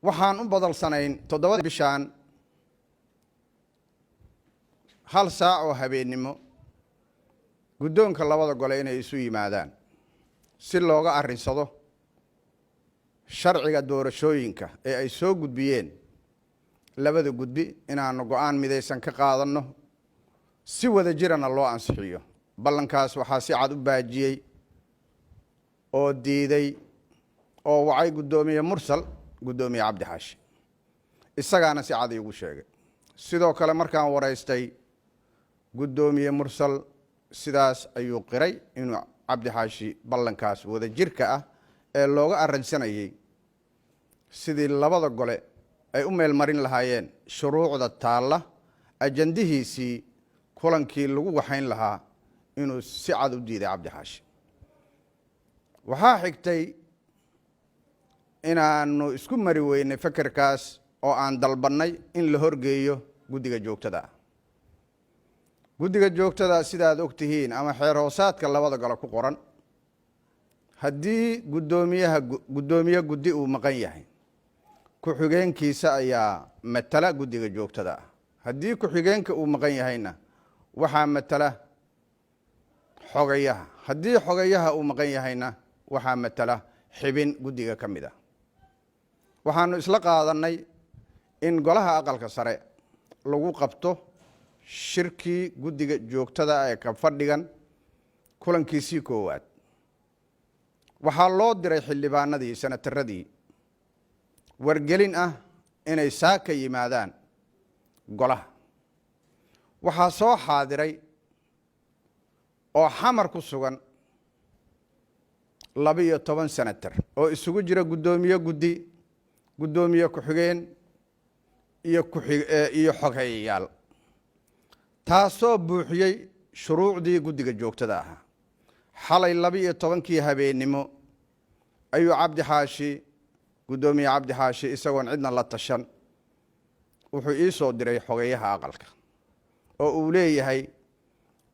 waxaan u badalsanayn 7 bishaan hal saac oo habeenimo guddoonka labada gole inay isu yimaadaan si looga arrinsado sharciga doorashooyinka ee ay soo gudbiyeen labada gudbi inaanu go'aan midaysan ka qaadanno si wada jirana loo ansixiyo ballankaas waxaa si cad u baajiyey oo diiday oo wacay guddoomiye mursal guddoomiye cabdi xaashi isagaana si cad iigu sheegay sidoo kale markaan waraystay guddoomiye mursal sidaas ayuu qiray inuu cabdi xaashi ballankaas wada jirka ah ee looga arrinsanayay sidii labada gole ay u meel marin lahaayeen shuruucda taalla ajandihiisii kulankii lagu waxayn lahaa inuu si cad u diiday cabdi xaashi waxaa xigtay inaanu isku mari weynay fakarkaas oo aan dalbannay in la horgeeyo guddiga joogtada ah guddiga joogtada sidaad og tihiin ama xeer hoosaadka labada gole ku qoran haddii guddoomiye guddi uu maqan yahay ku-xigeenkiisa ayaa matala guddiga joogtada ah haddii ku-xigeenka uu maqan yahayna waxaa matala xogayaha haddii xogayaha uu maqan yahayna waxaa matala xibin guddiga ka mid ah waxaanu isla qaadannay in golaha aqalka sare lagu qabto shirkii guddiga joogtada ee ka fadhigan kulankiisii koowaad waxaa loo diray xildhibaanadii senataradii wargelin ah inay saaka yimaadaan golaha waxaa soo xaadiray oo xamar ku sugan 12 senatar oo isugu jira guddoomiye guddi guddoomiye ku-xigeen iyo xogeyayaal taasoo buuxiyey shuruucdii guddiga joogtada ahaa xalay 12kii habeenimo ayuu cabdi xaashi guddoomiye cabdi xaashi isagoon cidna la tashan wuxuu ii soo diray xogeyaha aqalka oo uu leeyahay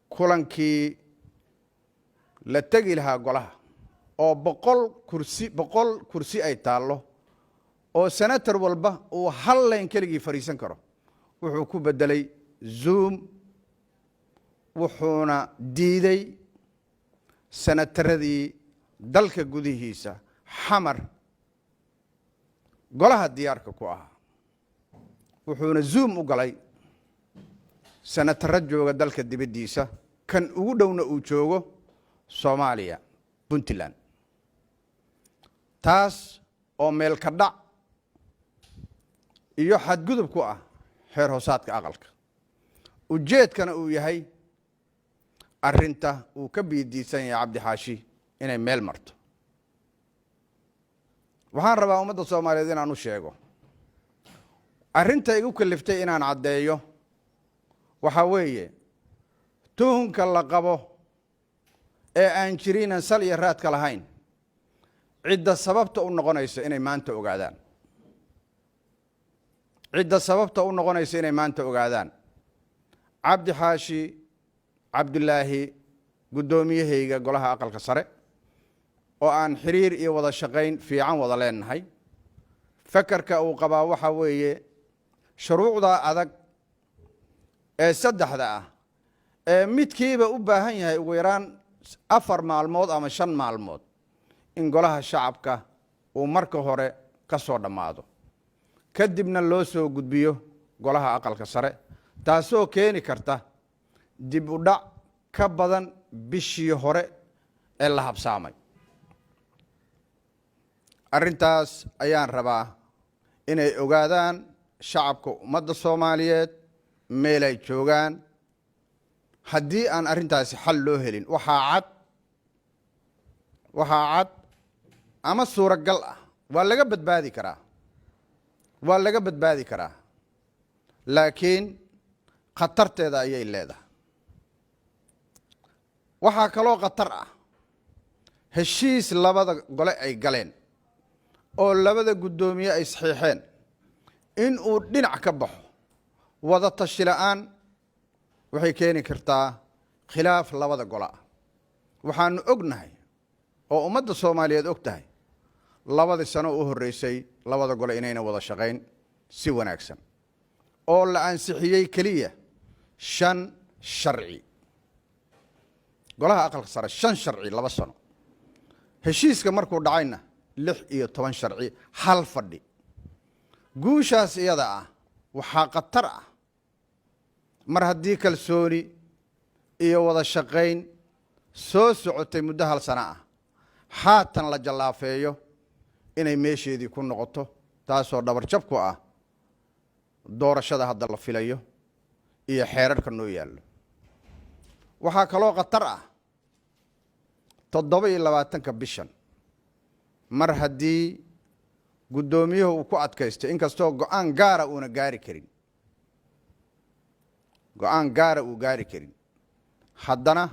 kulankii la tegi lahaa golaha oo 100 kursi ay taallo oo senator walba uu hal layn keligii fadhiisan karo wuxuu ku bedelay zoom wuxuuna diiday senataradii dalka gudihiisa xamar golaha diyaarka ku ahaa wuxuuna zoom u galay senataro jooga dalka dibaddiisa kan ugu dhowna uu joogo Soomaaliya Puntland taas oo meel ka dhac iyo xadgudub ku ah xeer hoosaadka aqalka ujeedkana uu yahay arrinta uu ka biidiisan yahay cabdi xaashi inay meel marto waxaan rabaa ummadda Soomaaliyeed inaan u sheego arrinta igu kaliftay inaan caddeeyo waxa weeye tuhunka la qabo ee aan jirin sal iyo raadka lahayn cidda sababta u noqonaysa inay maanta ogaadaan cabdi xaashi cabdulaahi guddoomiyahayga golaha aqalka sare oo aan xiriir iyo wada shaqayn fiican wada leenahay fakarka uu qabaa waxa weeye shuruucda adag ee saddexda ah ee midkiiba u baahan yahay ugu yaraan 4 maalmood ama 5 maalmood in golaha shacabka uu marka hore ka soo dhammaado kadibna loo soo gudbiyo golaha aqalka sare taasoo keeni karta dib u dhac ka badan bishii hore ee la habsaamay arrintaas ayaan rabaa inay ogaadaan shacabka ummadda Soomaaliyeed meel ay joogaan haddii aan arrintaasi xal loo helin waxaa cad ama suuragal ah waa laga badbaadi karaa laakiin khatarteeda ayay leedahay waxaa kaloo khatar ah heshiis labada gole ay galeen oo labada guddoomiye ay saxiixeen in uu dhinac ka baxo wada tashi la'aan waxay keeni kartaa khilaaf labada gole ah waxaanu ognahay oo ummadda Soomaaliyeed og tahay labadii sano u horreysay labada gole inayna wada shaqayn si wanaagsan oo la ansixiyey keliya 5 sharci golaha aqalka sare 5 sharci 2 sano heshiiska markuu dhacayna 6 iyo 10 sharci hal fadhi guushaas iyada ah waxaa qatar ah mar haddii kalsooni iyo wada shaqayn soo socotay muddo hal sano ah haatan la jallaafeeyo inay meesheedii ku noqoto taasoo dhabar jab ku ah doorashada hadda la filayo iyo xeerarka noo yaallo waxaa kaloo qatar ah 27 bishan mar haddii guddoomiyuhu uu ku adkaystay inkastoo go'aan gaara uuna gaari karin go'aan gaara uu gaari karin haddana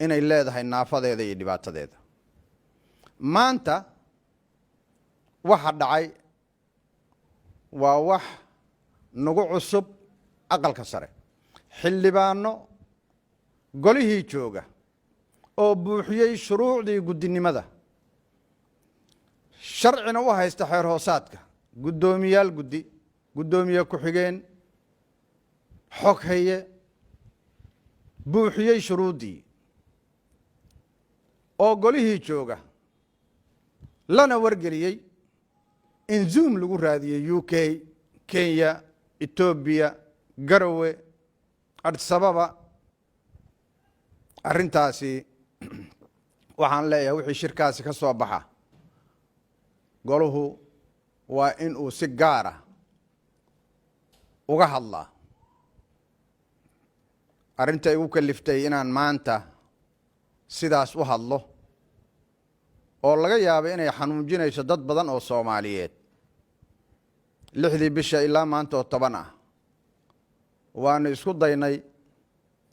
inay leedahay naafadeeda iyo dhibaatadeeda maanta waxa dhacay waa wax nagu cusub aqalka sare xildhibaano golihii jooga oo buuxiyey shuruucdii guddinimada sharcina u haysta xeer hoosaadka guddoomiyaal guddi guddoomiye ku-xigeen xog haye buuxiyey shuruuddii oo golihii jooga lana wargeliyey in zoom lagu raadiyey UK Kenya Ethiopia Garowe Addis Ababa arrintaasi waxaan leeyahay wixii shirkaasi ka soo baxa goluhu waa in uu si gaar ah uga hadlaa arrinta igu kaliftay inaan maanta sidaas u hadlo oo laga yaabo inay xanuujinayso dad badan oo Soomaaliyeed 6 bisha ilaa maanta oo 10 ah waanu isku daynay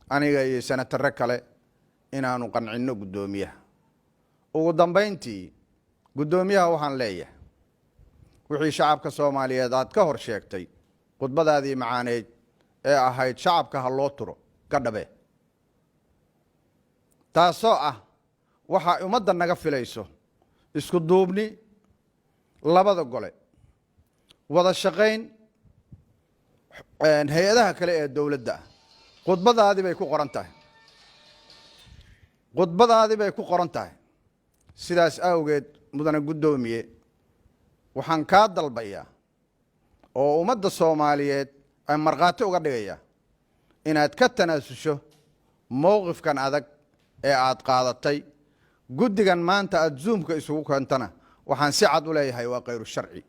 aniga iyo senator kale inaanu qancino guddoomiyaha ugu dambeyntii guddoomiyaha waxaan leeyahay wixii shacabka Soomaaliyeed aad ka hor sheegtay khudbadaadii macaaneed ee ahayd shacabka ha loo turo ka dhabe taasoo ah waxa ummadda naga filayso isku duubni labada gole wada shaqayn hay'adaha kale ee dawladda khudbadaadii bay ku qoran tahay sidaas awgeed mudane guddoomiye waxaan kaa dalbayaa oo ummadda Soomaaliyeed ay marqaati uga dhigaya inaad ka tanaasusho mowqifkan adag ee aad qaadatay guddigan maanta aad zoomka isugu keentana waxaan si cad u leeyahay waa khayru sharci